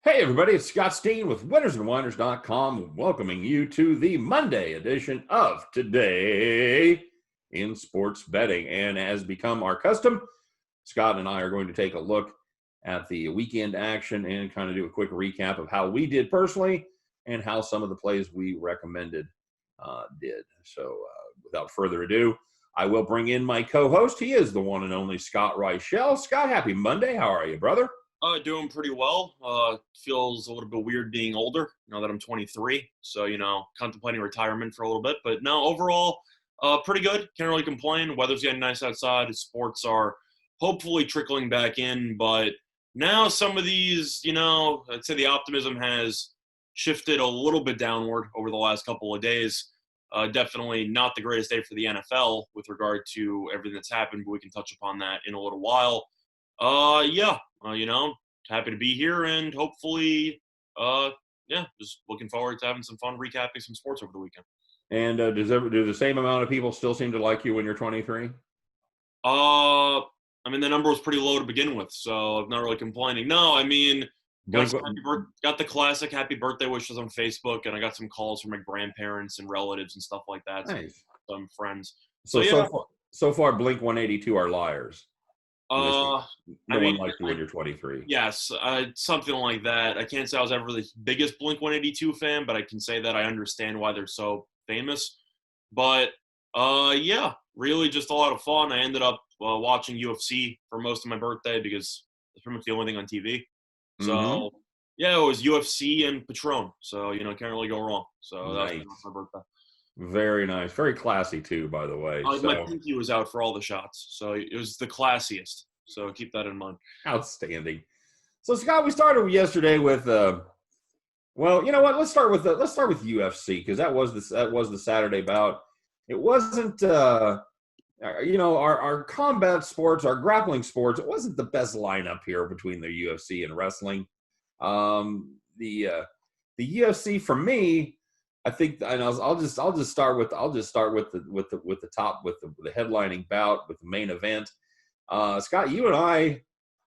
Hey everybody, it's Scott Steen with winnersandwhiners.com welcoming you to the Monday edition of Today in Sports Betting. And as become our custom, Scott and I are going to take a look at the weekend action and kind of do a quick recap of how we did personally and how some of the plays we recommended did. So without further ado, I will bring in my co-host. He is the one and only Scott Reichel. Scott, happy Monday. How are you, brother? Doing pretty well. Feels a little bit weird being older now that I'm 23. So, contemplating retirement for a little bit. But no, overall, pretty good. Can't really complain. Weather's getting nice outside. Sports are hopefully trickling back in. But now some of these, I'd say the optimism has shifted a little bit downward over the last couple of days. Definitely not the greatest day for the NFL with regard to everything that's happened, but we can touch upon that in a little while. Happy to be here and hopefully, just looking forward to having some fun recapping some sports over the weekend. And do the same amount of people still seem to like you when you're 23? The number was pretty low to begin with, so I'm not really complaining. No, got the classic happy birthday wishes on Facebook, and I got some calls from my grandparents and relatives and stuff like that. Nice. Some friends. So far, Blink 182 are liars. No one likes you when you're 23. Yes, something like that. I can't say I was ever the biggest Blink 182 fan, but I can say that I understand why they're so famous. But really just a lot of fun. I ended up watching UFC for most of my birthday because it's pretty much the only thing on TV. So it was UFC and Patron. So can't really go wrong. So nice. That was my birthday. Very nice. Very classy, too, by the way. My pinky was out for all the shots. So it was the classiest. So keep that in mind. Outstanding. So, Scott, we started yesterday with, you know what? Let's start with UFC because that was the Saturday bout. It wasn't, our combat sports, our grappling sports, it wasn't the best lineup here between the UFC and wrestling. The UFC for me, I think, and I'll just start with the top with the headlining bout with the main event. Scott, you and I,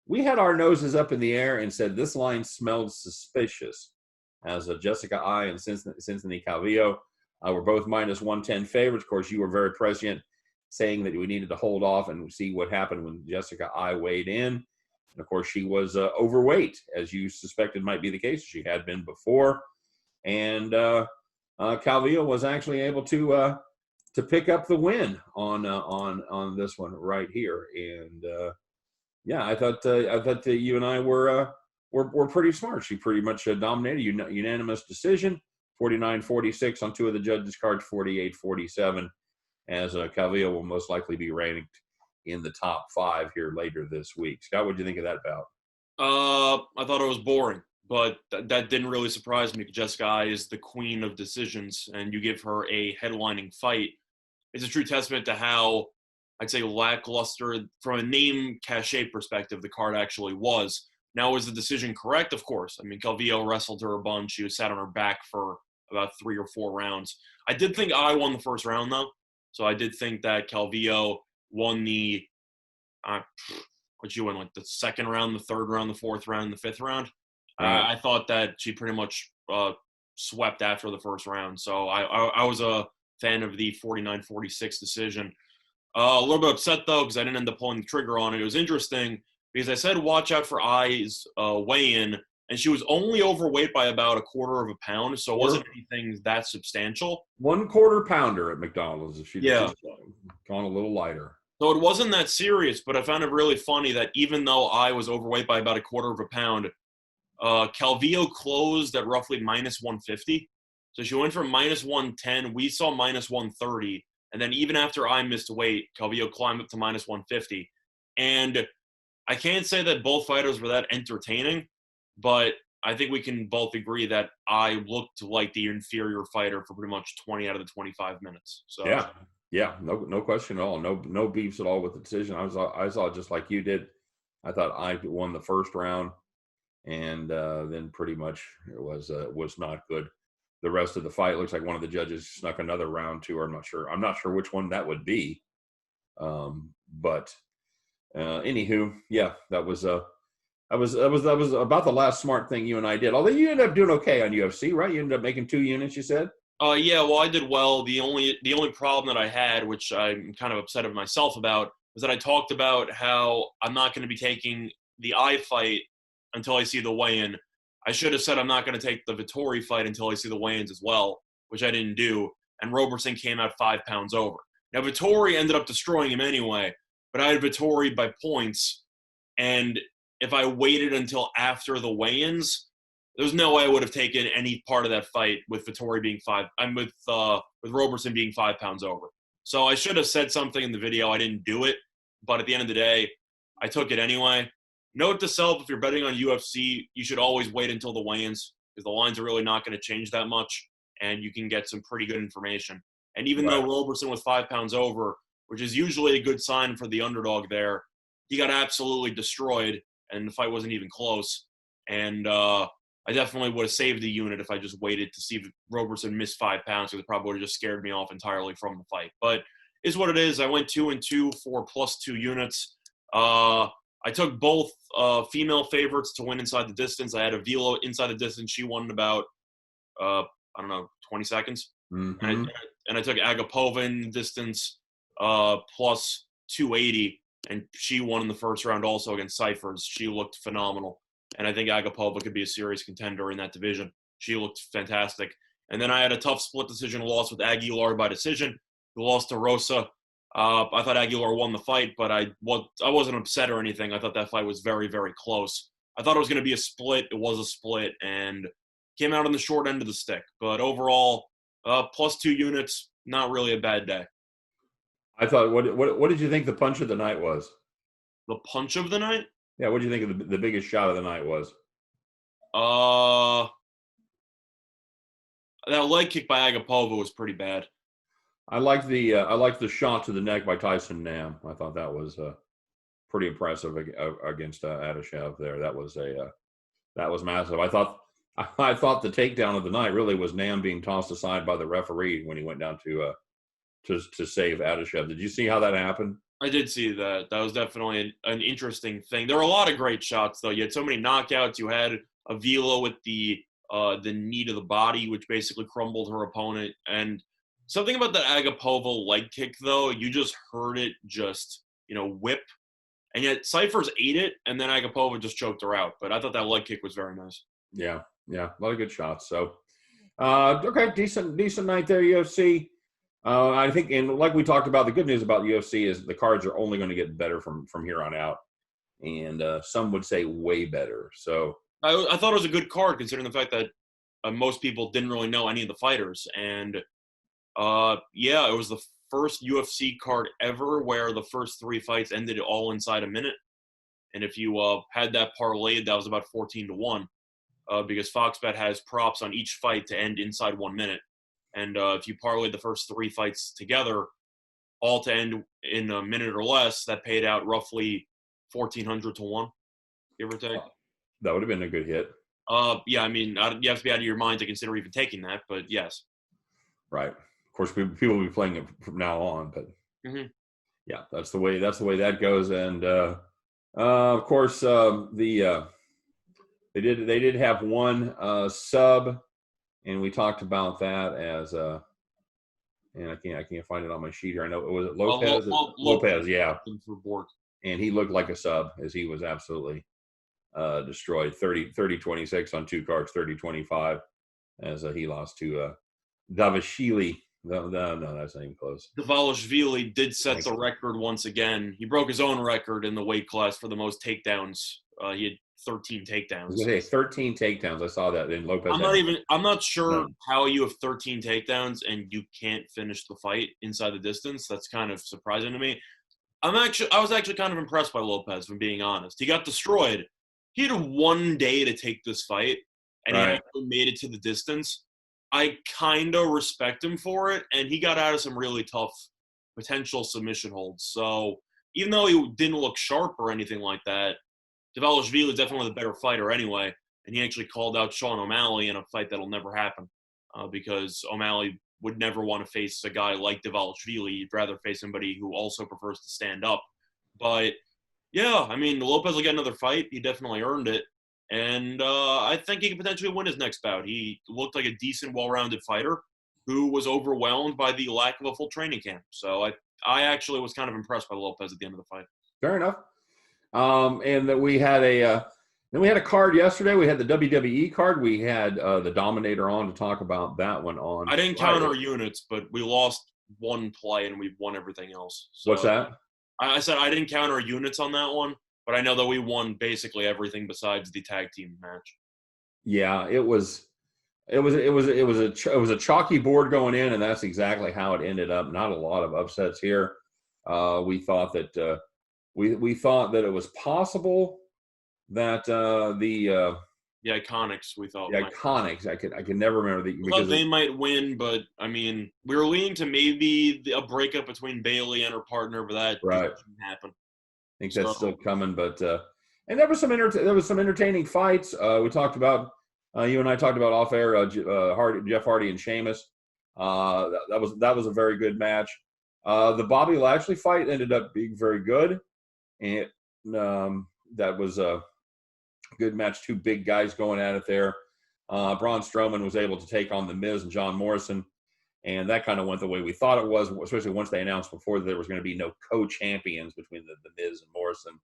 we had our noses up in the air and said this line smelled suspicious. As Jessica I and Cincinnati Calvillo were both minus 110 favorites. Of course, you were very prescient, saying that we needed to hold off and see what happened when Jessica I weighed in. And of course, she was overweight, as you suspected might be the case. She had been before, and Calvillo was actually able to pick up the win on this one right here. And I thought that you and I were pretty smart. She pretty much dominated. Unanimous decision, 49-46 on two of the judges' cards, 48-47. As Calvillo will most likely be ranked in the top 5 here later this week. Scott, what did you think of that bout? I thought it was boring. But that didn't really surprise me because Jessica I is the queen of decisions, and you give her a headlining fight. It's a true testament to how, I'd say, lackluster, from a name cachet perspective, the card actually was. Now, was the decision correct? Of course. Calvillo wrestled her a bunch. She was sat on her back for about 3 or 4 rounds. I did think I won the first round, though. So I did think that Calvillo won the what'd you win, like the second round, the third round, the fourth round, the fifth round? I thought that she pretty much swept after the first round. So I was a fan of the 49-46 decision. A little bit upset, though, because I didn't end up pulling the trigger on it. It was interesting because I said watch out for I's weigh-in, and she was only overweight by about a quarter of a pound, so it wasn't anything that substantial. 1/4 pounder at McDonald's if she'd just gone a little lighter. So it wasn't that serious, but I found it really funny that even though I was overweight by about a quarter of a pound, Calvillo closed at roughly minus 150. So she went from minus 110. We saw minus 130. And then even after I missed weight, Calvillo climbed up to minus 150. And I can't say that both fighters were that entertaining, but I think we can both agree that I looked like the inferior fighter for pretty much 20 out of the 25 minutes. So yeah, no question at all. No beefs at all with the decision. I saw it just like you did. I thought I won the first round. And then pretty much it was not good. The rest of the fight looks like one of the judges snuck another round too. I'm not sure which one that would be. But anywho, that was That was about the last smart thing you and I did. Although you ended up doing okay on UFC, right? You ended up making 2 units, you said? Yeah, well, I did well. The only problem that I had, which I'm kind of upset at myself about, was that I talked about how I'm not going to be taking the I fight until I see the weigh-in. I should have said I'm not going to take the Vettori fight until I see the weigh-ins as well, which I didn't do. And Roberson came out 5 pounds over. Now Vettori ended up destroying him anyway, but I had Vettori by points, and if I waited until after the weigh-ins, there's no way I would have taken any part of that fight with Vettori being with Roberson being 5 pounds over. So I should have said something in the video. I didn't do it, but at the end of the day, I took it anyway. Note to self: if you're betting on UFC, you should always wait until the weigh-ins because the lines are really not going to change that much, and you can get some pretty good information. And even though Roberson was 5 pounds over, which is usually a good sign for the underdog there, he got absolutely destroyed, and the fight wasn't even close. And I definitely would have saved the unit if I just waited to see if Roberson missed 5 pounds, because it probably would have just scared me off entirely from the fight. But is what it is. I went 2-2 for +2 units. I took both female favorites to win inside the distance. I had Avila inside the distance. She won in about, 20 seconds. Mm-hmm. And I took Agapova in the distance plus 280, and she won in the first round also against Cyphers. She looked phenomenal. And I think Agapova could be a serious contender in that division. She looked fantastic. And then I had a tough split decision loss with Aguilar by decision, who lost to Rosa. I thought Aguilar won the fight, but I wasn't upset or anything. I thought that fight was very, very close. I thought it was going to be a split. It was a split, and came out on the short end of the stick. But overall, +2 units, not really a bad day. I thought, what did you think the punch of the night was? The punch of the night? Yeah, what do you think of the biggest shot of the night was? That leg kick by Agapova was pretty bad. I liked the shot to the neck by Tyson Nam. I thought that was pretty impressive against Adeshev there. That was massive. I thought the takedown of the night really was Nam being tossed aside by the referee when he went down to save Adeshev. Did you see how that happened? I did see that. That was definitely an interesting thing. There were a lot of great shots, though. You had so many knockouts. You had Avila with the knee to the body, which basically crumbled her opponent. And something about that Agapova leg kick, though, you just heard it just, whip. And yet Cyphers ate it, and then Agapova just choked her out. But I thought that leg kick was very nice. Yeah, a lot of good shots. So, okay, decent night there, UFC. I think, and like we talked about, the good news about UFC is the cards are only going to get better from here on out, and some would say way better. So I thought it was a good card considering the fact that most people didn't really know any of the fighters, and it was the first UFC card ever where the first 3 fights ended all inside a minute. And if you had that parlayed, that was about 14-1, because FoxBet has props on each fight to end inside 1 minute. And if you parlayed the first 3 fights together, all to end in a minute or less, that paid out roughly 1,400-1, give or take. That would have been a good hit. Yeah, I mean, you have to be out of your mind to consider even taking that, but yes. Right. Of course, people will be playing it from now on, but yeah, that's the way that goes. And of course, they did have one sub. And we talked about that as and I can't find it on my sheet here. I know it was Lopez. Lopez, yeah. And he looked like a sub, as he was absolutely destroyed. 30-26 on 2 cards, 30-25 as he lost to Davashvili. No, that's not even close. Davashvili did set the record once again. He broke his own record in the weight class for the most takedowns. He had 13 takedowns. I was gonna say 13 takedowns. I saw that in Lopez. I'm not sure how you have 13 takedowns and you can't finish the fight inside the distance. That's kind of surprising to me. I was actually kind of impressed by Lopez, if I'm being honest. He got destroyed. He had 1 day to take this fight, and he actually made it to the distance. I kind of respect him for it, and he got out of some really tough potential submission holds. So even though he didn't look sharp or anything like that, Davashvili is definitely the better fighter anyway, and he actually called out Sean O'Malley in a fight that'll never happen because O'Malley would never want to face a guy like Davashvili. He'd rather face somebody who also prefers to stand up. But Yeah, I mean, Lopez will get another fight. He definitely earned it. And I think he can potentially win his next bout. He looked like a decent, well-rounded fighter who was overwhelmed by the lack of a full training camp. So I actually was kind of impressed by Lopez at the end of the fight. Fair enough. And that we had a card yesterday. We had the WWE card. We had the Dominator on to talk about that one on I didn't Friday. count our units, but we lost one play and we won everything else. So What's that? I said I didn't count our units on that one, but I know that we won basically everything besides the tag team match. Yeah, it was a chalky board going in, and that's exactly how it ended up. Not a lot of upsets here. We thought that we thought that it was possible that the Iconics, we thought. the Iconics. I can never remember We thought they might win, but I mean, we were leaning to maybe a breakup between Bailey and her partner, but that didn't happen. I think that's still coming, but and there was some entertaining fights. We talked about you and I talked about off air Jeff Hardy and Sheamus. That was a very good match. The Bobby Lashley fight ended up being very good, and that was a good match. Two big guys going at it there. Braun Strowman was able to take on The Miz and John Morrison, and that kind of went the way we thought it was, especially once they announced before that there was going to be no co-champions between the Miz and Morrison,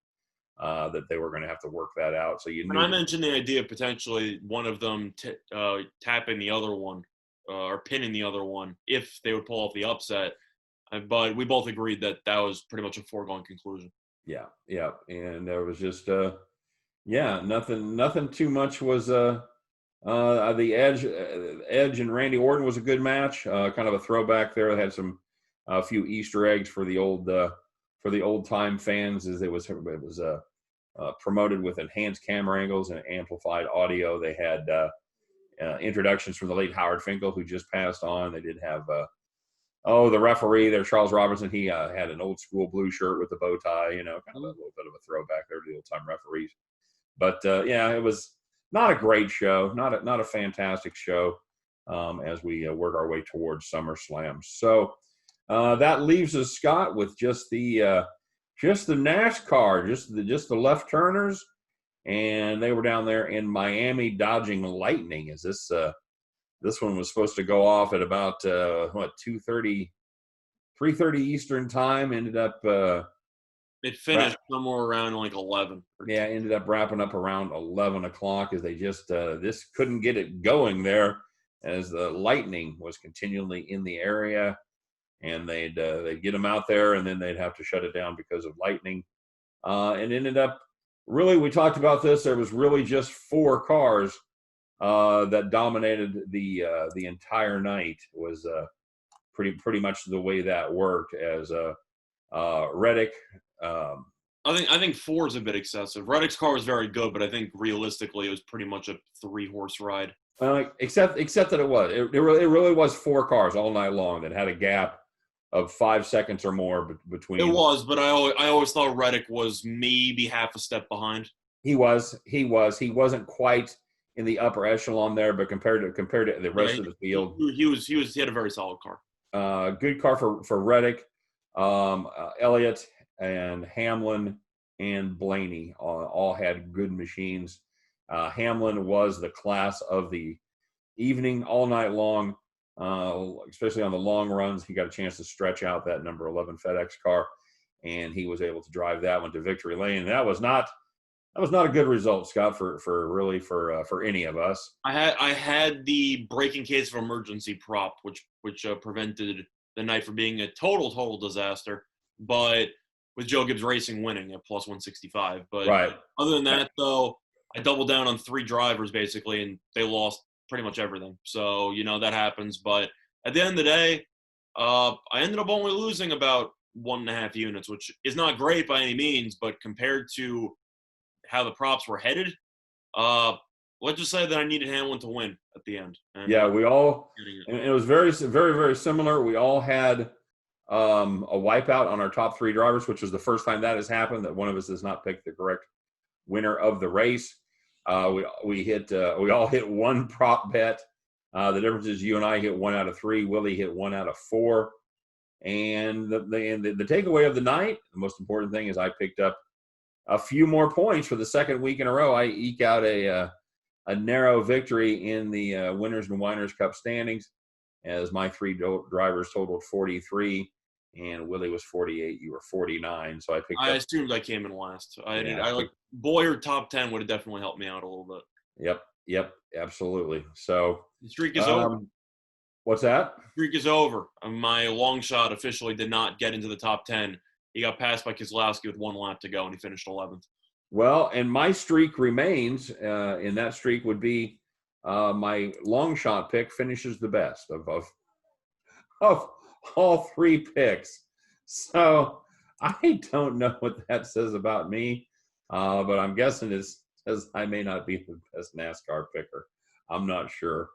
that they were going to have to work that out. So I mentioned the idea of potentially one of them tapping the other one or pinning the other one if they would pull off the upset. But we both agreed that was pretty much a foregone conclusion. Yeah, and there was just nothing too much was the Edge and Randy Orton was a good match, kind of a throwback there. They had a few Easter eggs for the old time fans, as it was promoted with enhanced camera angles and amplified audio. They had introductions from the late Howard Finkel, who just passed on. They did have the referee there, Charles Robinson. He had an old school blue shirt with a bow tie, kind of a little bit of a throwback there to the old time referees. But it was not a great show, not a fantastic show as we work our way towards SummerSlam. So that leaves us, Scott, with just the NASCAR, just the left turners, and they were down there in Miami dodging lightning. Is this one was supposed to go off at about 2:30, 3:30 Eastern time. Ended up it finished somewhere around like 11. Yeah, ended up wrapping up around 11 o'clock as they just this couldn't get it going there, as the lightning was continually in the area, and they'd get them out there, and then they'd have to shut it down because of lightning. And ended up, really, we talked about this. There was really just 4 cars that dominated the entire night. Was pretty much the way that worked. As Reddick. I think 4 is a bit excessive. Reddick's car was very good, but I think realistically it was pretty much a 3-horse ride. Except that it really was 4 cars all night long that had a gap of 5 seconds or more between. It was, but I always thought Reddick was maybe half a step behind. He wasn't quite in the upper echelon there, but compared to the rest of the field, he had a very solid car. Good car for Reddick, Elliott and Hamlin and Blaney all had good machines. Hamlin was the class of the evening all night long, especially on the long runs. He got a chance to stretch out that number 11 FedEx car, and he was able to drive that one to victory lane. That was not a good result, Scott, for any of us. I had the break in case of emergency prop, which prevented the night from being a total disaster. But with Joe Gibbs Racing winning at plus 165. But other than that, though, I doubled down on 3 drivers basically, and they lost pretty much everything. So that happens. But at the end of the day, I ended up only losing about 1.5 units, which is not great by any means. But compared to how the props were headed, let's just say that I needed Hamlin to win at the end. And, we all, and it was very, very, very similar. We all had a wipeout on our top 3 drivers, which was the first time that has happened, that one of us has not picked the correct winner of the race. We all hit 1 prop bet. The difference is you and I hit 1 out of 3. Willie hit 1 out of 4. And the takeaway of the night, the most important thing is I picked up a few more points for the second week in a row. I eke out a narrow victory in the Winners and Winers Cup standings, as my three drivers totaled 43, and Willie was 48. You were 49. So I picked I up. assumed I came in last. I Yeah, like Boyer top 10 would have definitely helped me out a little bit. Yep, absolutely. So The streak is over. What's that? Streak is over. My long shot officially did not get into the top 10. He got passed by Keselowski with 1 lap to go, and he finished 11th. Well, and my streak remains. In that streak would be my long shot pick finishes the best of all 3 picks. So I don't know what that says about me, but I'm guessing it says I may not be the best NASCAR picker. I'm not sure.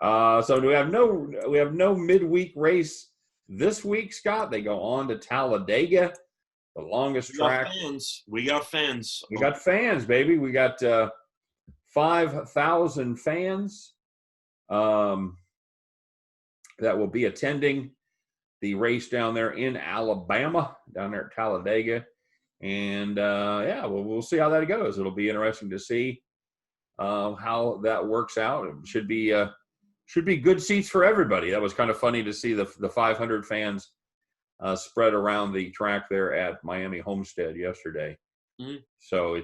So we have no midweek race this week, Scott. They go on to Talladega, the longest track. We got fans. We got fans, baby. We got 5,000 fans that will be attending the race down there in Alabama, down there at Talladega. And we'll see how that goes. It'll be interesting to see how that works out. It should be good seats for everybody. That was kind of funny to see the 500 fans spread around the track there at Miami Homestead yesterday. Mm-hmm. So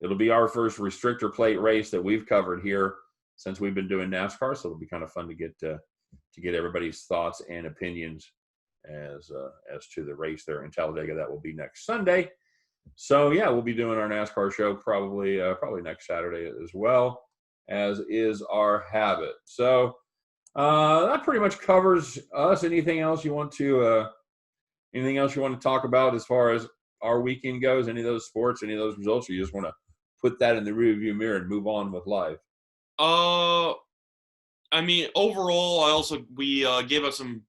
it'll be our first restrictor plate race that we've covered here since we've been doing NASCAR. So it'll be kind of fun to get everybody's thoughts and opinions as to the race there in Talladega. That will be next Sunday. So yeah, we'll be doing our NASCAR show probably next Saturday as well, as is our habit. So that pretty much covers us. Anything else you want to talk about as far as our weekend goes? Any of those sports, any of those results, or you just want to put that in the rearview mirror and move on with life? I mean, overall, I gave out some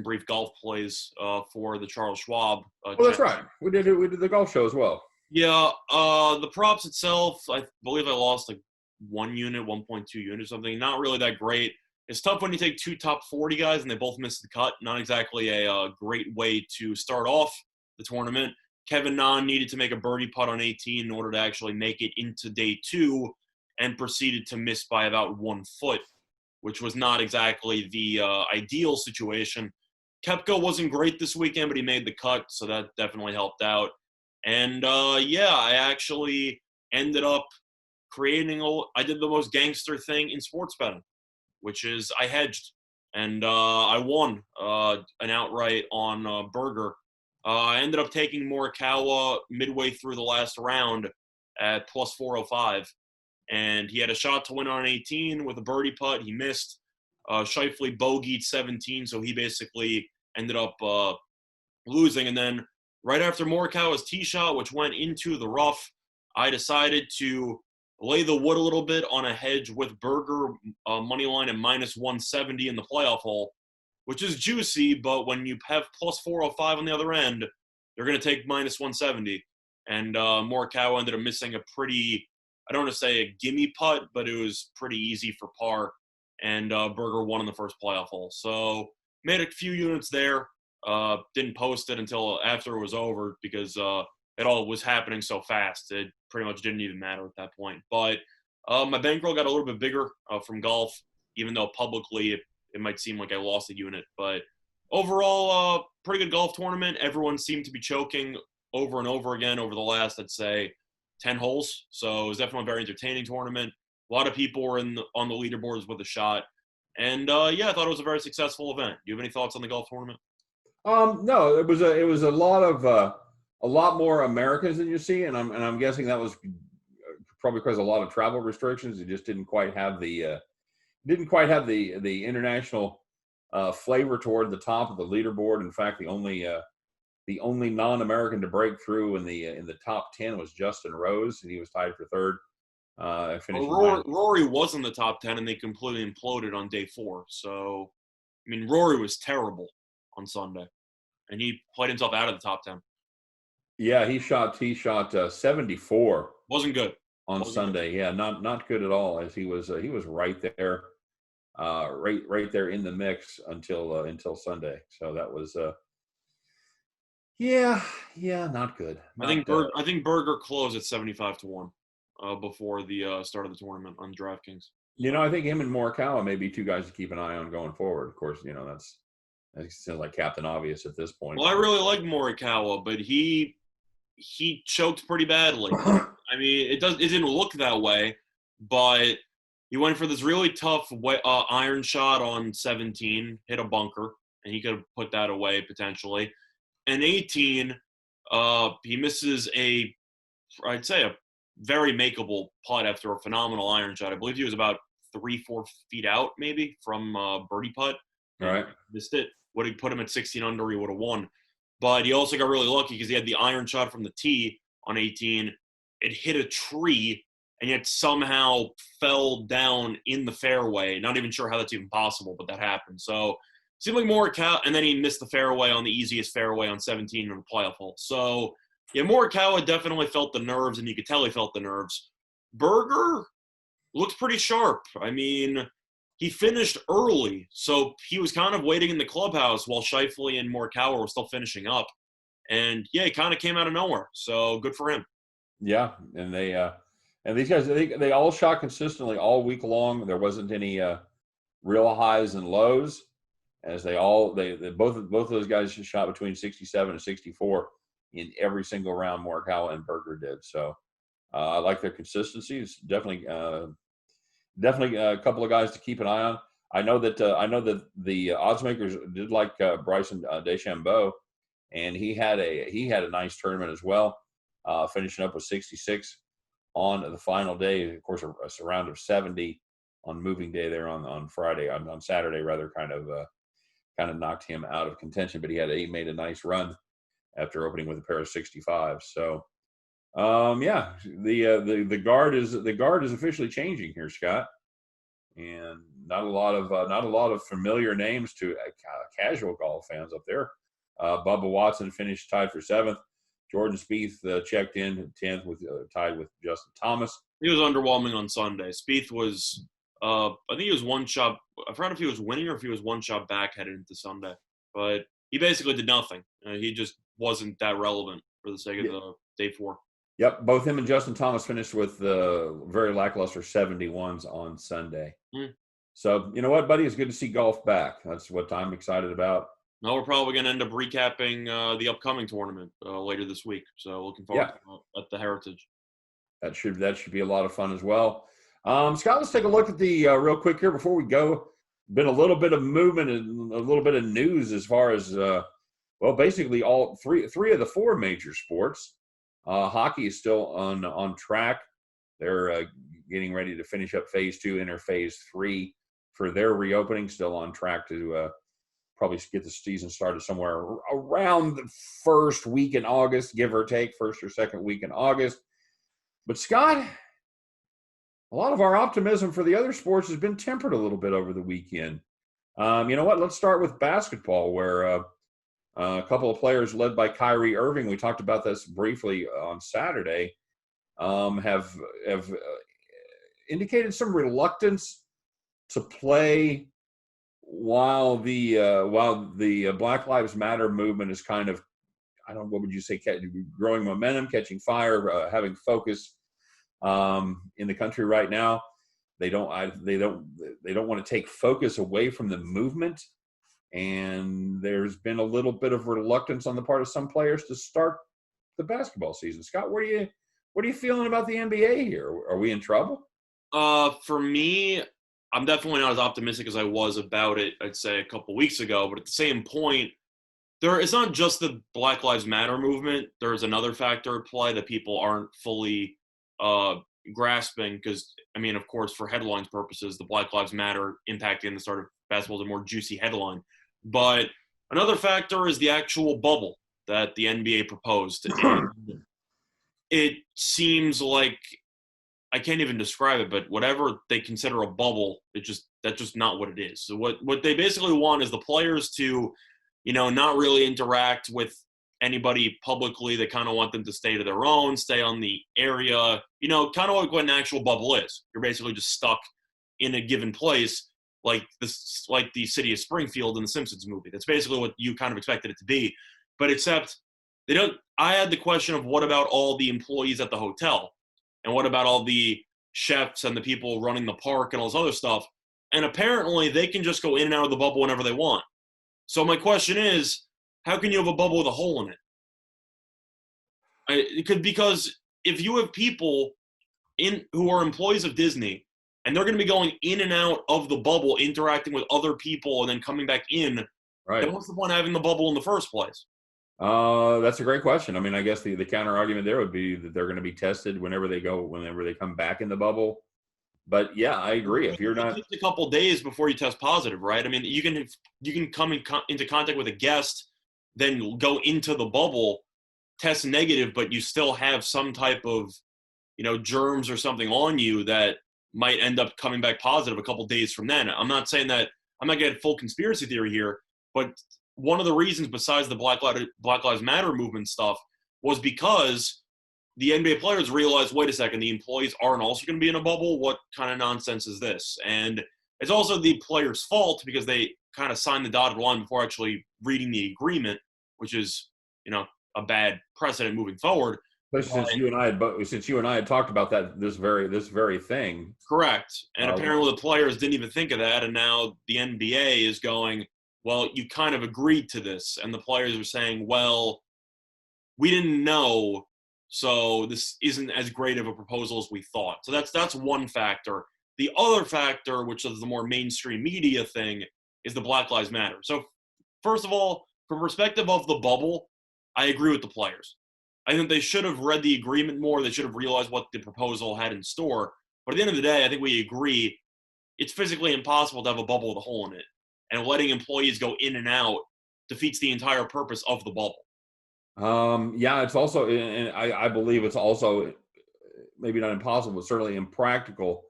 brief golf plays for the Charles Schwab. That's right. We did the golf show as well. Yeah. The props itself, I believe I lost like 1 unit, 1.2 units, something. Not really that great. It's tough when you take 2 top 40 guys and they both miss the cut. Not exactly a great way to start off the tournament. Kevin Na needed to make a birdie putt on 18 in order to actually make it into day 2, and proceeded to miss by about 1 foot, which was not exactly the ideal situation. Koepka wasn't great this weekend, but he made the cut, so that definitely helped out. And I actually ended up I did the most gangster thing in sports betting, which is I hedged, and I won an outright on Berger. I ended up taking Morikawa midway through the last round at plus 405, and he had a shot to win on 18 with a birdie putt. He missed. Scheifele bogeyed 17, so he basically ended up losing. And then right after Morikawa's tee shot, which went into the rough, I decided to lay the wood a little bit on a hedge with Berger money line at minus 170 in the playoff hole, which is juicy, but when you have plus 405 on the other end, they're going to take minus 170. And Morikawa ended up missing a pretty, I don't want to say a gimme putt, but it was pretty easy for par. And Berger won in the first playoff hole. So made a few units there. Didn't post it until after it was over because it all was happening so fast. It pretty much didn't even matter at that point. But my bankroll got a little bit bigger from golf, even though publicly it might seem like I lost a unit. But overall, pretty good golf tournament. Everyone seemed to be choking over and over again over the last, I'd say, 10 holes. So it was definitely a very entertaining tournament. A lot of people were on the leaderboards with a shot. And, I thought it was a very successful event. Do you have any thoughts on the golf tournament? No, it was a lot more Americans than you see, and I'm guessing that was probably because of a lot of travel restrictions. It just didn't quite have the international flavor toward the top of the leaderboard. In fact, the only non-American to break through in the top 10 was Justin Rose, and he was tied for third. Rory was in the top 10, and they completely imploded on day 4. So, I mean, Rory was terrible on Sunday, and he played himself out of the top 10. Yeah, he shot 74. Wasn't good on Sunday. Good. Yeah, not good at all. As he was right there, right there in the mix until Sunday. So that was Yeah, not good. Not I think Berger closed at 75-1 before the start of the tournament on DraftKings. I think him and Morikawa may be two guys to keep an eye on going forward. Of course, that sounds like Captain Obvious at this point. Well, I really like Morikawa, but he choked pretty badly. I mean, it didn't look that way, but he went for this really tough iron shot on 17, hit a bunker, and he could have put that away potentially. And 18, he misses I'd say a very makeable putt after a phenomenal iron shot. I believe he was about 3-4 feet out maybe from birdie putt. All right. Missed it. Would have put him at 16 under, he would have won. But he also got really lucky because he had the iron shot from the tee on 18. It hit a tree and yet somehow fell down in the fairway. Not even sure how that's even possible, but that happened. So seemed like Morikawa, and then he missed the fairway on the easiest fairway on 17 in the playoff hole. So, yeah, Morikawa definitely felt the nerves, and you could tell he felt the nerves. Berger looked pretty sharp. I mean, he finished early, so he was kind of waiting in the clubhouse while Scheifele and Morikawa were still finishing up. And, yeah, he kind of came out of nowhere, so good for him. Yeah, and these guys, they all shot consistently all week long. There wasn't any real highs and lows, as both of those guys shot between 67 and 64 in every single round. Morikawa and Berger did. So I like their consistency. It's definitely a couple of guys to keep an eye on. I know that the odds makers did like Bryson DeChambeau, and he had a nice tournament as well, finishing up with 66 on the final day. Of course, a round of 70 on moving day there on Friday, on Saturday rather, kind of knocked him out of contention. But he made a nice run after opening with a pair of 65. So the guard is officially changing here, Scott, and not a lot of familiar names to casual golf fans up there. Bubba Watson finished tied for 7th. Jordan Spieth checked in 10th tied with Justin Thomas. He was underwhelming on Sunday. Spieth was, I think he was one shot. I forgot if he was winning or if he was one shot back headed into Sunday. But he basically did nothing. He just wasn't that relevant for the sake of the day 4. Yep, both him and Justin Thomas finished with very lackluster 71s on Sunday. So, you know what, buddy? It's good to see golf back. That's what I'm excited about. Now we're probably going to end up recapping the upcoming tournament later this week. So looking forward to at the Heritage. That should be a lot of fun as well. Scott, let's take a look at the real quick here before we go. Been a little bit of movement and a little bit of news as far as basically all three of the 4 major sports. Hockey is still on track. They're getting ready to finish up phase 2, enter phase 3 for their reopening. Still on track to probably get the season started somewhere around the first week in August, give or take, first or second week in August. But Scott, a lot of our optimism for the other sports has been tempered a little bit over the weekend. You know what? Let's start with basketball, where a couple of players led by Kyrie Irving, we talked about this briefly on Saturday, have indicated some reluctance to play while the Black Lives Matter movement is kind of, what would you say, growing momentum, catching fire, having focus in the country right now. They don't want to take focus away from the movement, and there's been a little bit of reluctance on the part of some players to start the basketball season. Scott, what are you feeling about the NBA here? Are we in trouble? For me, I'm definitely not as optimistic as I was about it, I'd say, a couple weeks ago. But at the same point, it's not just the Black Lives Matter movement. There's another factor at play that people aren't fully grasping because, I mean, of course, for headlines purposes, the Black Lives Matter impacting the start of basketball is a more juicy headline. But another factor is the actual bubble that the NBA proposed. It seems like, I can't even describe it, but whatever they consider a bubble, that's just not what it is. So what they basically want is the players to, not really interact with anybody publicly. They kind of want them to stay to their own, stay on the area, kind of like what an actual bubble is. You're basically just stuck in a given place, like the city of Springfield in the Simpsons movie. That's basically what you kind of expected it to be. But except They don't. I had the question of what about all the employees at the hotel, and what about all the chefs and the people running the park and all this other stuff? And apparently, they can just go in and out of the bubble whenever they want. So my question is, how can you have a bubble with a hole in it? Because if you have people who are employees of Disney, and they're going to be going in and out of the bubble, interacting with other people, and then coming back in, Right. then what's the point of having the bubble in the first place? That's a great question. I mean, I guess the counter argument there would be that they're going to be tested whenever they come back in the bubble. But yeah, I agree. If you're It not, takes a couple days before you test positive, right? I mean, you can come into contact with a guest, then go into the bubble, test negative, but you still have some type of germs or something on you that might end up coming back positive a couple days from then. I'm not saying that I'm not getting full conspiracy theory here, but one of the reasons besides the Black Lives Matter movement stuff was because the NBA players realized, wait a second, the employees aren't also going to be in a bubble. What kind of nonsense is this? And it's also the players' fault because they kind of signed the dotted line before actually reading the agreement, which is, a bad precedent moving forward. but since you and I had talked about that this very thing. Correct. And apparently the players didn't even think of that, and now the NBA is going, well, you kind of agreed to this. And the players are saying, well, we didn't know, so this isn't as great of a proposal as we thought. So that's one factor. The other factor, which is the more mainstream media thing, is the Black Lives Matter. So first of all, from perspective of the bubble, I agree with the players. I think they should have read the agreement more. They should have realized what the proposal had in store. But at the end of the day, I think we agree it's physically impossible to have a bubble with a hole in it. And letting employees go in and out defeats the entire purpose of the bubble. Yeah, it's also, and I believe it's also maybe not impossible, but certainly impractical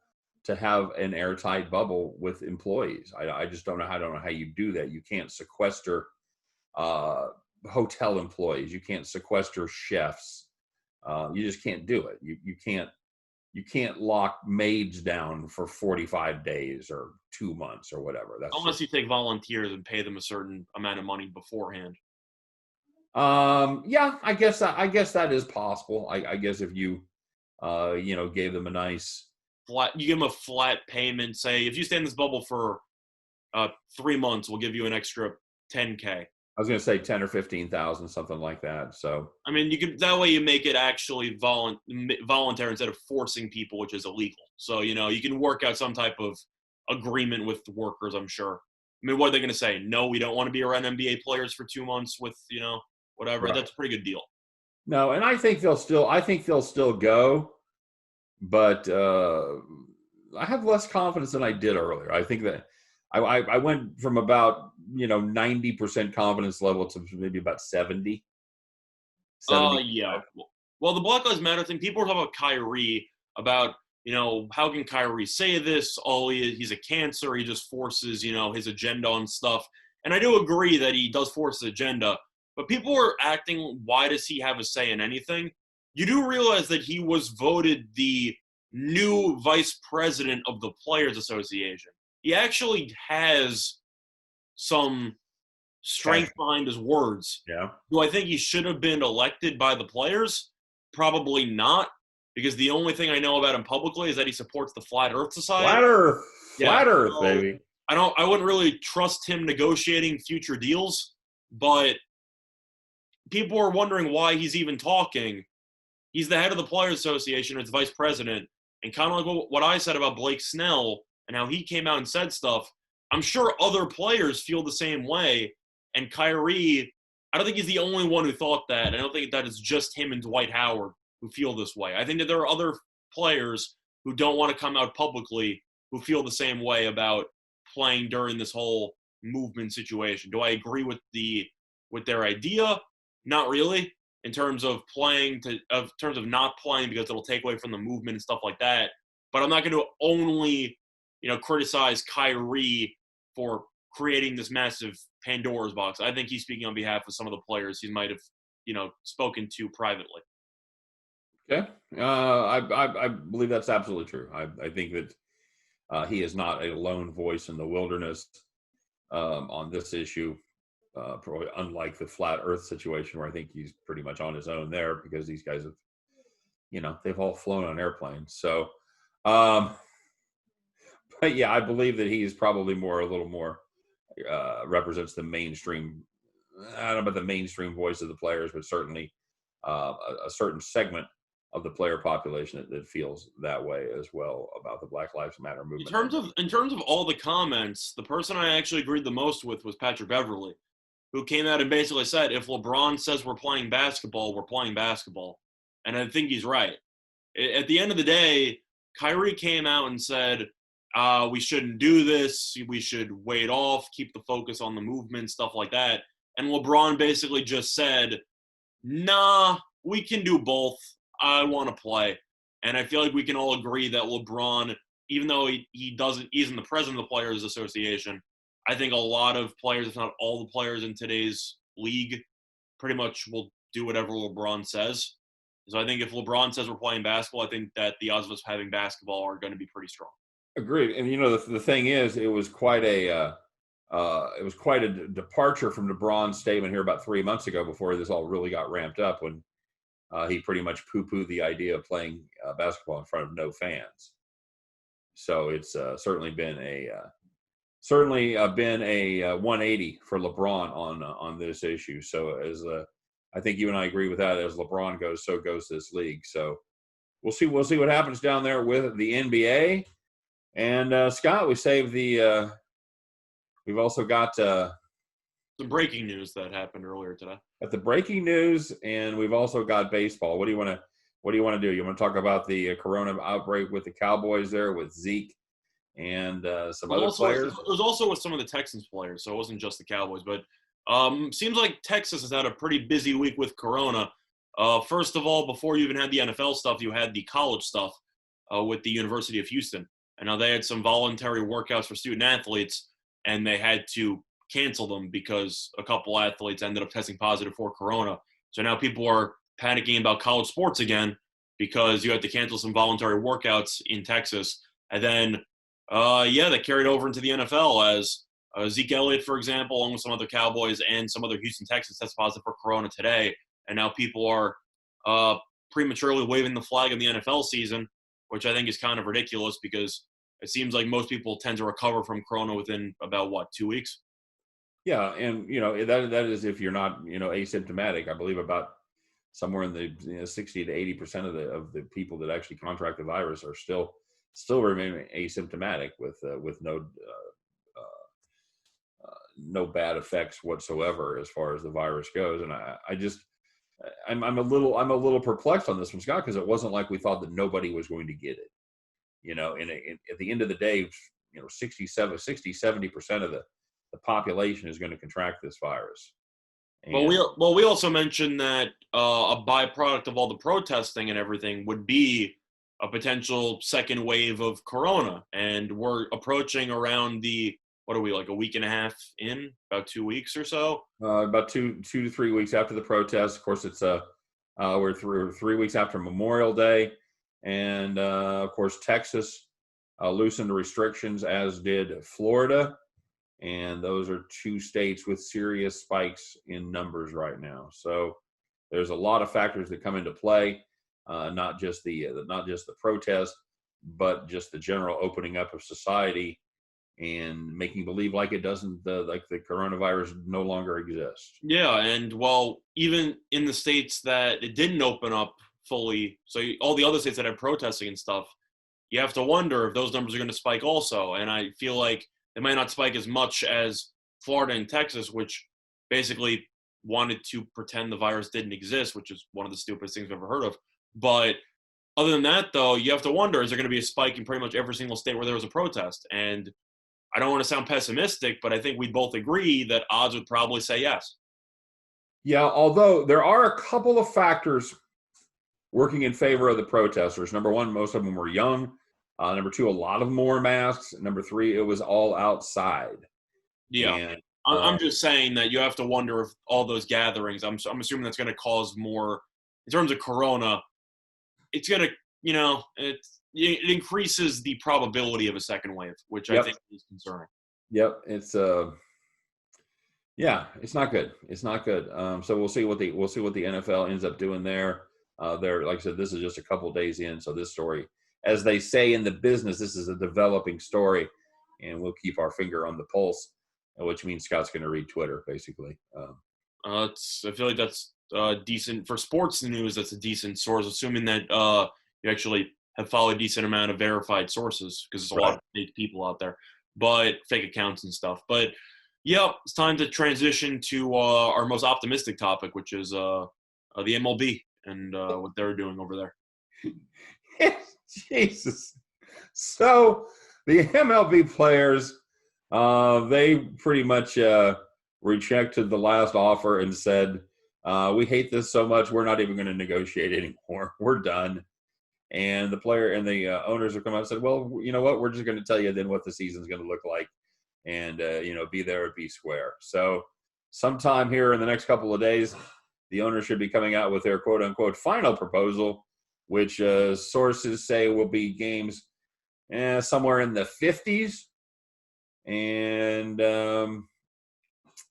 to have an airtight bubble with employees. I just don't know how you do that. You can't sequester hotel employees. You can't sequester chefs. You just can't do it. You can't lock maids down for 45 days or 2 months or whatever. Unless you take volunteers and pay them a certain amount of money beforehand. Yeah, I guess that is possible. I guess if you gave them a nice flat, you give them a flat payment. Say if you stay in this bubble for 3 months, we'll give you an extra $10K. I was going to say 10 or 15,000, something like that. So I mean, that way you make it actually voluntary instead of forcing people, which is illegal. So you can work out some type of agreement with the workers. I'm sure. I mean, what are they going to say? No, we don't want to be around NBA players for 2 months with whatever. Right. That's a pretty good deal. No, and I think they'll still go, but I have less confidence than I did earlier. I think that I went from about 90% confidence level to maybe about 70. Yeah. Well, the Black Lives Matter thing, people are talking about Kyrie, about how can Kyrie say this? Oh, he's a cancer. He just forces his agenda on stuff. And I do agree that he does force his agenda. But people are acting, why does he have a say in anything? You do realize that he was voted the new vice president of the Players Association. He actually has some strength behind his words. Yeah. Do I think he should have been elected by the players? Probably not, because the only thing I know about him publicly is that he supports the Flat Earth Society. Flat Earth, baby. I wouldn't really trust him negotiating future deals, but people are wondering why he's even talking. He's the head of the Players Association, it's vice president, and kind of like what I said about Blake Snell and how he came out and said stuff, I'm sure other players feel the same way. And Kyrie, I don't think he's the only one who thought that. I don't think that it's just him and Dwight Howard who feel this way. I think that there are other players who don't want to come out publicly who feel the same way about playing during this whole movement situation. Do I agree with their idea? Not really. In terms of not playing because it'll take away from the movement and stuff like that. But I'm not going to only, criticize Kyrie for creating this massive Pandora's box. I think he's speaking on behalf of some of the players he might have, spoken to privately. Okay. I believe that's absolutely true. I think that he is not a lone voice in the wilderness on this issue. probably unlike the flat Earth situation where I think he's pretty much on his own there because these guys have, they've all flown on airplanes. So, but yeah, I believe that he's probably a little more represents the mainstream. I don't know about the mainstream voice of the players, but certainly a certain segment of the player population that feels that way as well about the Black Lives Matter movement. In terms of all the comments, the person I actually agreed the most with was Patrick Beverley, who came out and basically said, if LeBron says we're playing basketball, we're playing basketball. And I think he's right. At the end of the day, Kyrie came out and said, we shouldn't do this. We should wait off, keep the focus on the movement, stuff like that. And LeBron basically just said, nah, we can do both. I want to play. And I feel like we can all agree that LeBron, even though he isn't the president of the Players Association, I think a lot of players, if not all the players in today's league, pretty much will do whatever LeBron says. So I think if LeBron says we're playing basketball, I think that the odds of us having basketball are going to be pretty strong. Agreed. And the thing is, it was quite a departure from LeBron's statement here about 3 months ago before this all really got ramped up when he pretty much poo-pooed the idea of playing basketball in front of no fans. So it's certainly been a 180 for LeBron on this issue. So as I think you and I agree with that, as LeBron goes, so goes this league. So we'll see what happens down there with the NBA. And Scott, we saved the. We've also got some breaking news that happened earlier today. At the breaking news, and we've also got baseball. What do you want to do? You want to talk about the corona outbreak with the Cowboys there with Zeke and some other players? It was also with some of the Texans players, so it wasn't just the Cowboys. But seems like Texas has had a pretty busy week with corona. First of all, before you even had the NFL stuff, you had the college stuff with the University of Houston. And now they had some voluntary workouts for student athletes, and they had to cancel them because a couple athletes ended up testing positive for corona. So now people are panicking about college sports again because you had to cancel some voluntary workouts in Texas. And then, that carried over into the NFL as Zeke Elliott, for example, along with some other Cowboys and some other Houston Texans tested positive for corona today. And now people are prematurely waving the flag of the NFL season, which I think is kind of ridiculous because it seems like most people tend to recover from corona within about 2 weeks. Yeah, and that is if you're not asymptomatic. I believe about somewhere in the 60 to 80% of the people that actually contract the virus are still remaining asymptomatic with no bad effects whatsoever as far as the virus goes. And I'm a little perplexed on this one, Scott, because it wasn't like we thought that nobody was going to get it. At the end of the day, 70% of the population is going to contract this virus. And we also mentioned that a byproduct of all the protesting and everything would be a potential second wave of corona. And we're approaching around what are we, like a week and a half in, about 2 weeks or so? About 2 to 3 weeks after the protest. Of course, it's we're 3 weeks after Memorial Day. And, of course, Texas loosened restrictions, as did Florida. And those are two states with serious spikes in numbers right now. So there's a lot of factors that come into play, not just the protest, but just the general opening up of society and making believe like it doesn't, like the coronavirus no longer exists. Yeah, and even in the states that it didn't open up fully, so all the other states that have protesting and stuff, you have to wonder if those numbers are going to spike also. And I feel like they might not spike as much as Florida and Texas, which basically wanted to pretend the virus didn't exist, which is one of the stupidest things I've ever heard of. But other than that, though, you have to wonder, is there going to be a spike in pretty much every single state where there was a protest? And I don't want to sound pessimistic, but I think we both agree that odds would probably say yes. Yeah, although there are a couple of factors working in favor of the protesters. Number one, most of them were young. Number two, a lot of them wore masks. Number three, it was all outside. Yeah. And, I'm just saying that you have to wonder if all those gatherings, I'm assuming that's going to cause more, in terms of corona, it's going to, it increases the probability of a second wave, which I think is concerning. Yep. It's Yeah, it's not good. It's not good. So we'll see what the NFL ends up doing there. There, like I said, this is just a couple of days in, so this story, as they say in the business, this is a developing story, and we'll keep our finger on the pulse, which means Scott's going to read Twitter basically. I feel like that's decent for sports news. That's a decent source, assuming that you actually have followed a decent amount of verified sources, because there's a lot Right. of fake people out there, but fake accounts and stuff. But yeah, it's time to transition to our most optimistic topic, which is the MLB and what they're doing over there. Jesus. So the MLB players, they pretty much rejected the last offer and said, "We hate this so much, we're not even going to negotiate anymore. We're done." And the player and the owners have come out and said, "Well, you know what? We're just going to tell you then what the season's going to look like, and be there or be square." So, sometime here in the next couple of days, the owners should be coming out with their quote unquote final proposal, which sources say will be games somewhere in the 50s, and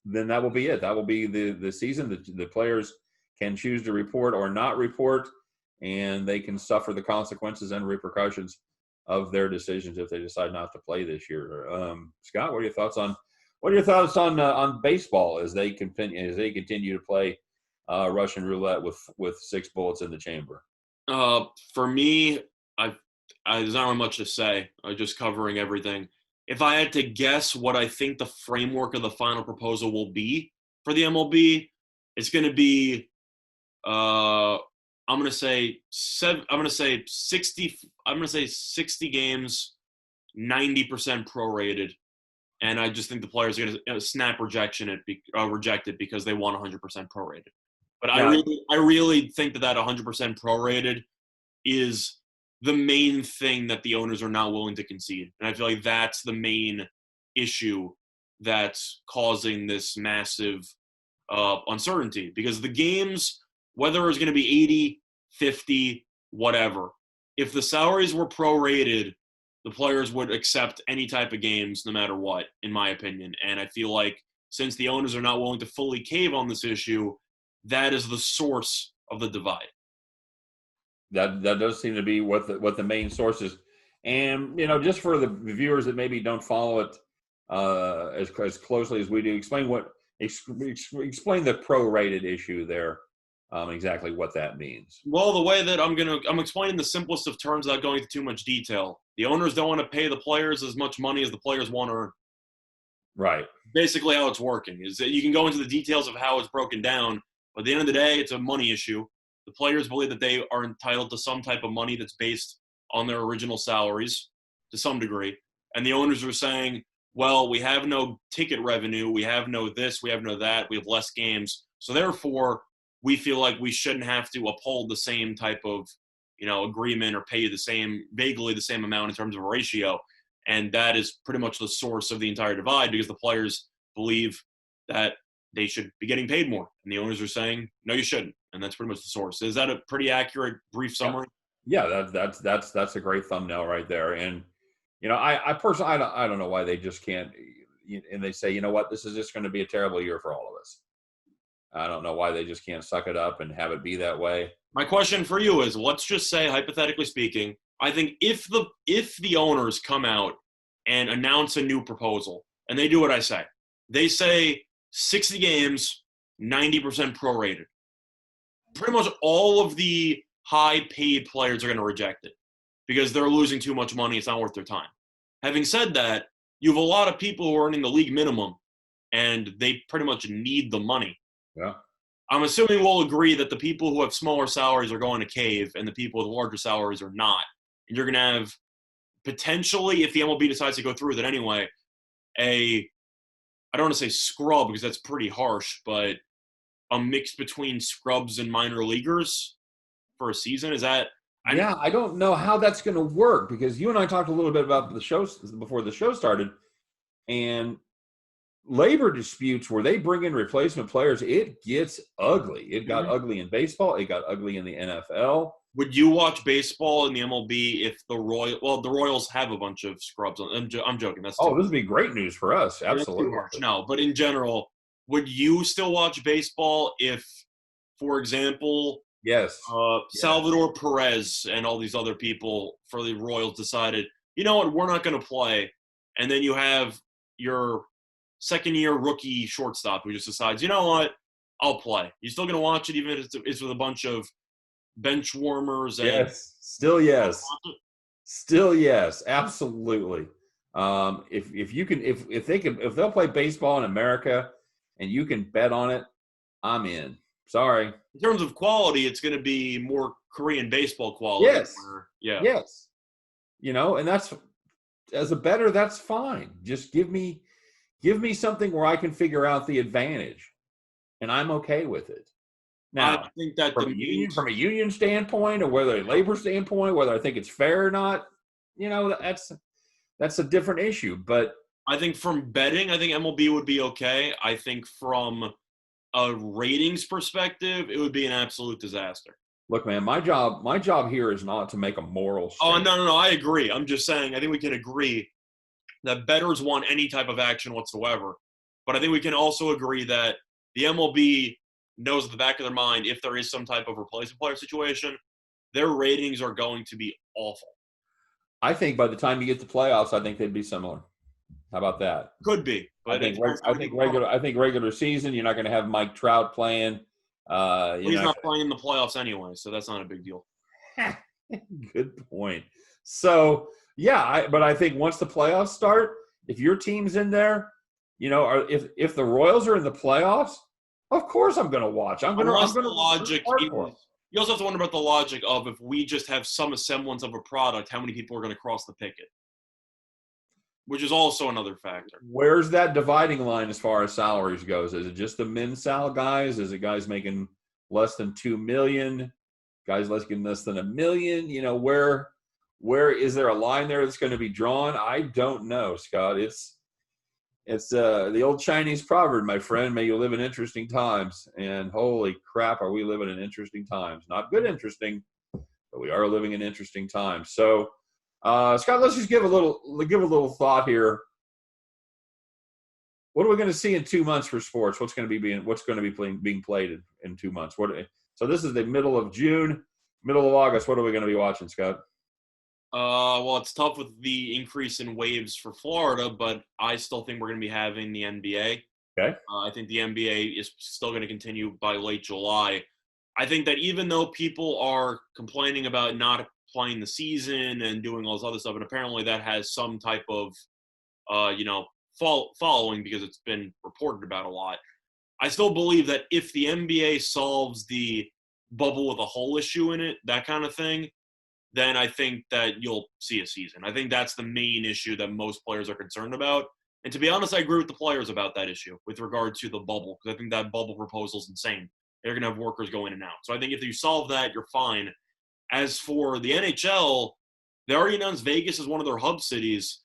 then that will be it. That will be the season. The players can choose to report or not report, and they can suffer the consequences and repercussions of their decisions if they decide not to play this year. Scott, what are your thoughts on baseball as they continue to play Russian roulette with 6 bullets in the chamber? For me, there's not really much to say. Just covering everything. If I had to guess what I think the framework of the final proposal will be for the MLB, it's going to be, I'm going to say 60. I'm going to say 60 games, 90% prorated, and I just think the players are going to snap reject it because they want 100% prorated. But Now, I really think that 100% prorated is the main thing that the owners are not willing to concede. And I feel like that's the main issue that's causing this massive uncertainty, because the games, whether it's going to be 80, 50, whatever, if the salaries were prorated, the players would accept any type of games no matter what, in my opinion. And I feel like since the owners are not willing to fully cave on this issue, that is the source of the divide. that does seem to be what the main source is. And just for the viewers that maybe don't follow it as closely as we do, explain the prorated issue there, exactly what that means. Well, the way that I'm explaining the simplest of terms without going into too much detail. The owners don't want to pay the players as much money as the players want to earn. Right. Basically how it's working is that you can go into the details of how it's broken down, but at the end of the day, it's a money issue. The players believe that they are entitled to some type of money that's based on their original salaries to some degree. And the owners are saying, well, we have no ticket revenue. We have no this. We have no that. We have less games. So therefore, we feel like we shouldn't have to uphold the same type of, agreement or pay you vaguely the same amount in terms of a ratio. And that is pretty much the source of the entire divide, because the players believe that they should be getting paid more. And the owners are saying, no, you shouldn't. And that's pretty much the source. Is that a pretty accurate, brief summary? Yeah, that's a great thumbnail right there. And I personally, I don't know why they just can't. And they say, you know what, this is just going to be a terrible year for all of us. I don't know why they just can't suck it up and have it be that way. My question for you is, let's just say, hypothetically speaking, I think if the owners come out and announce a new proposal, and they do what I say, they say 60 games, 90% prorated, pretty much all of the high-paid players are going to reject it because they're losing too much money. It's not worth their time. Having said that, you have a lot of people who are earning the league minimum, and they pretty much need the money. Yeah. I'm assuming we'll agree that the people who have smaller salaries are going to cave, and the people with larger salaries are not. And you're going to have potentially, if the MLB decides to go through with it anyway, I don't want to say scrub because that's pretty harsh, but a mix between scrubs and minor leaguers for a season. Is that? I don't know how that's going to work, because you and I talked a little bit about the show before the show started, and labor disputes where they bring in replacement players, it gets ugly. It got ugly in baseball. It got ugly in the NFL. Would you watch baseball in the MLB if the Royals have a bunch of scrubs? I'm joking. This would be great news for us. Absolutely. No, but in general, would you still watch baseball if, for example, Yes. Salvador Perez and all these other people for the Royals decided, you know what, we're not going to play, and then you have your second-year rookie shortstop who just decides, you know what, I'll play. You still going to watch it even if it's with a bunch of bench warmers? And Yes. Still yes. Still yes. Absolutely. If you can if they'll play baseball in America and you can bet on it, I'm in. Sorry. In terms of quality, it's going to be more Korean baseball quality. Yes. Yeah. Yes. And that's, as a bettor, that's fine. Just give me something where I can figure out the advantage, and I'm okay with it. Now, I think that from a union standpoint, or whether a labor standpoint, whether I think it's fair or not, that's a different issue. But I think from betting, I think MLB would be okay. I think from a ratings perspective, it would be an absolute disaster. Look, man, my job here is not to make a moral statement. Oh, no, I agree. I'm just saying, I think we can agree that bettors want any type of action whatsoever. But I think we can also agree that the MLB knows at the back of their mind, if there is some type of replacement player situation, their ratings are going to be awful. I think by the time you get to playoffs, I think they'd be similar. How about that? Could be. But I think regular season, you're not going to have Mike Trout playing. He's not playing in the playoffs anyway, so that's not a big deal. Good point. So, yeah, but I think once the playoffs start, if your team's in there, if the Royals are in the playoffs, of course I'm going to watch. I'm going to logic. You also have to wonder about the logic of, if we just have some semblance of a product, how many people are going to cross the picket? Which is also another factor. Where's that dividing line as far as salaries goes? Is it just the men's sal guys? Is it guys making less than $2 million? Guys making less than $1 million? Where is there a line there that's going to be drawn? I don't know, Scott. It's the old Chinese proverb, my friend. May you live in interesting times. And holy crap, are we living in interesting times? Not good interesting, but we are living in interesting times. So, Scott, let's just give a little thought here. What are we going to see in 2 months for sports? What's going to be being played in 2 months? So this is the middle of June, middle of August. What are we going to be watching, Scott? Well, it's tough with the increase in waves for Florida, but I still think we're going to be having the NBA. Okay. I think the NBA is still going to continue by late July. I think that even though people are complaining about not playing the season and doing all this other stuff, and apparently that has some type of, following because it's been reported about a lot, I still believe that if the NBA solves the bubble with a hole issue in it, that kind of thing, then I think that you'll see a season. I think that's the main issue that most players are concerned about. And to be honest, I agree with the players about that issue with regard to the bubble, because I think that bubble proposal is insane. They're going to have workers go in and out. So I think if you solve that, you're fine. As for the NHL, they already announced Vegas as one of their hub cities.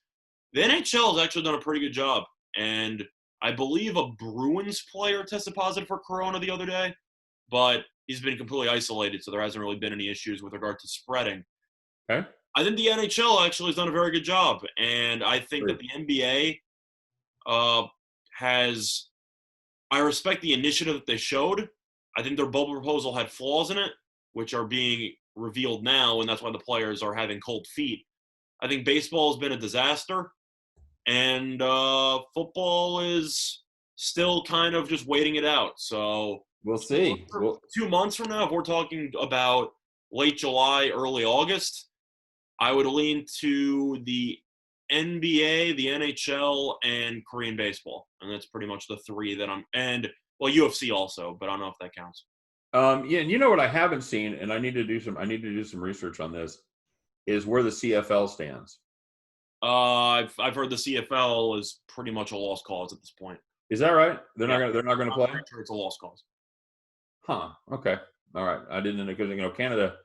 The NHL has actually done a pretty good job. And I believe a Bruins player tested positive for corona the other day, but he's been completely isolated, so there hasn't really been any issues with regard to spreading. Okay. I think the NHL actually has done a very good job, and I think that the NBA has – I respect the initiative that they showed. I think their bubble proposal had flaws in it, which are being revealed now, and that's why the players are having cold feet. I think baseball has been a disaster, and football is still kind of just waiting it out. So we'll see. 2 months from now, if we're talking about late July, early August, I would lean to the NBA, the NHL, and Korean baseball. And that's pretty much the three that UFC also, but I don't know if that counts. Yeah, and you know what I haven't seen, and I need to do some research on this, is where the CFL stands. I've heard the CFL is pretty much a lost cause at this point. Is that right? They're not going to play? I'm sure it's a lost cause. Huh. Okay. All right. I didn't know, because Canada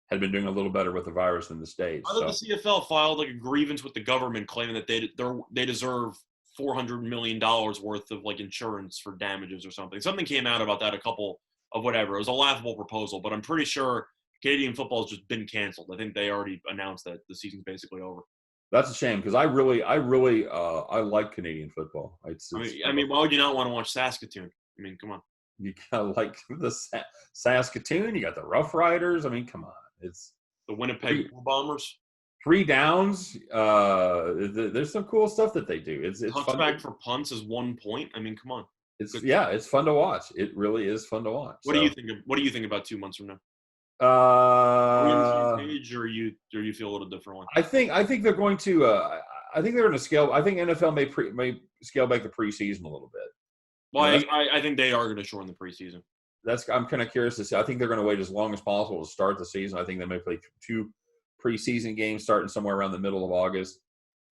had been doing a little better with the virus than the States. I thought the CFL filed like a grievance with the government claiming that they deserve $400 million worth of like insurance for damages or something. Something came out about that, a couple of whatever. It was a laughable proposal, but I'm pretty sure Canadian football has just been canceled. I think they already announced that the season's basically over. That's a shame because I really I like Canadian football. I mean, why would you not want to watch Saskatoon? I mean, come on. You got like the Saskatoon. You got the Rough Riders. I mean, come on. It's The Winnipeg Bombers. 3 downs. There's some cool stuff that they do. It's Touchback fun. for punts is 1 point. I mean, come on. It's fun to watch. It really is fun to watch. What do you think? What do you think about 2 months from now? Are we on the same page, or you feel a little different one? I think they're going to. I think they're going to scale. I think NFL may scale back the preseason a little bit. Well, I think they are going to shorten the preseason. I'm kind of curious to see. I think they're going to wait as long as possible to start the season. I think they may play 2 preseason games starting somewhere around the middle of August.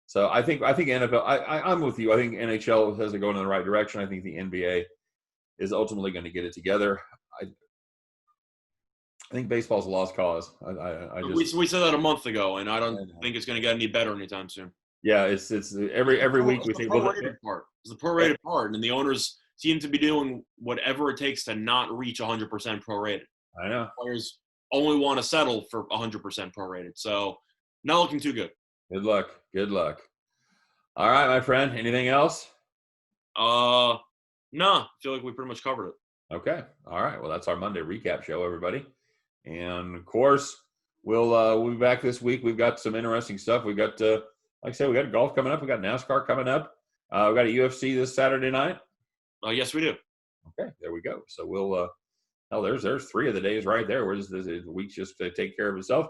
So I think NFL. I'm with you. I think NHL has it going in the right direction. I think the NBA is ultimately going to get it together. I think baseball's a lost cause. We said that a month ago, and I don't think it's going to get any better anytime soon. Yeah, it's every week we think. It's the prorated part, and the owners seem to be doing whatever it takes to not reach 100% prorated. I know. Players only want to settle for 100% prorated, so not looking too good. Good luck. Good luck. All right, my friend. Anything else? No. I feel like we pretty much covered it. Okay. All right. Well, that's our Monday recap show, everybody. And of course, we'll be back this week. We've got some interesting stuff. We've got, like I said, we got golf coming up. We got NASCAR coming up. We got a UFC this Saturday night. Yes, we do. Okay, there we go. So we'll. There's 3 of the days right there. We're just the week's just to take care of itself.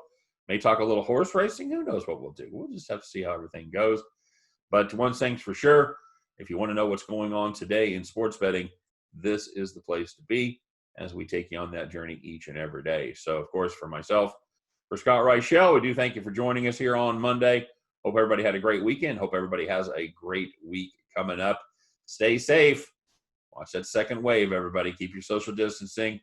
May talk a little horse racing. Who knows what we'll do? We'll just have to see how everything goes. But one thing's for sure: if you want to know what's going on today in sports betting, this is the place to be as we take you on that journey each and every day. So, of course, for myself, for Scott Reichel, we do thank you for joining us here on Monday. Hope everybody had a great weekend. Hope everybody has a great week coming up. Stay safe. Watch that second wave, everybody. Keep your social distancing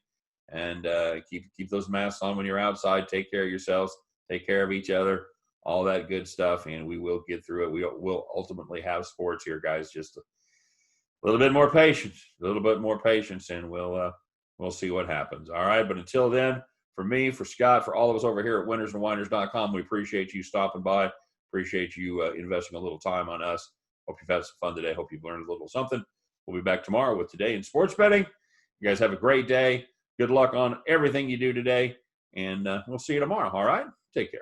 and keep those masks on when you're outside. Take care of yourselves. Take care of each other. All that good stuff, and we will get through it. We will ultimately have sports here, guys. Just a little bit more patience, and we'll see what happens. All right, but until then, for me, for Scott, for all of us over here at winnersandwhiners.com, we appreciate you stopping by. Appreciate you investing a little time on us. Hope you've had some fun today. Hope you've learned a little something. We'll be back tomorrow with Today in Sports Betting. You guys have a great day. Good luck on everything you do today, and we'll see you tomorrow. All right? Take care.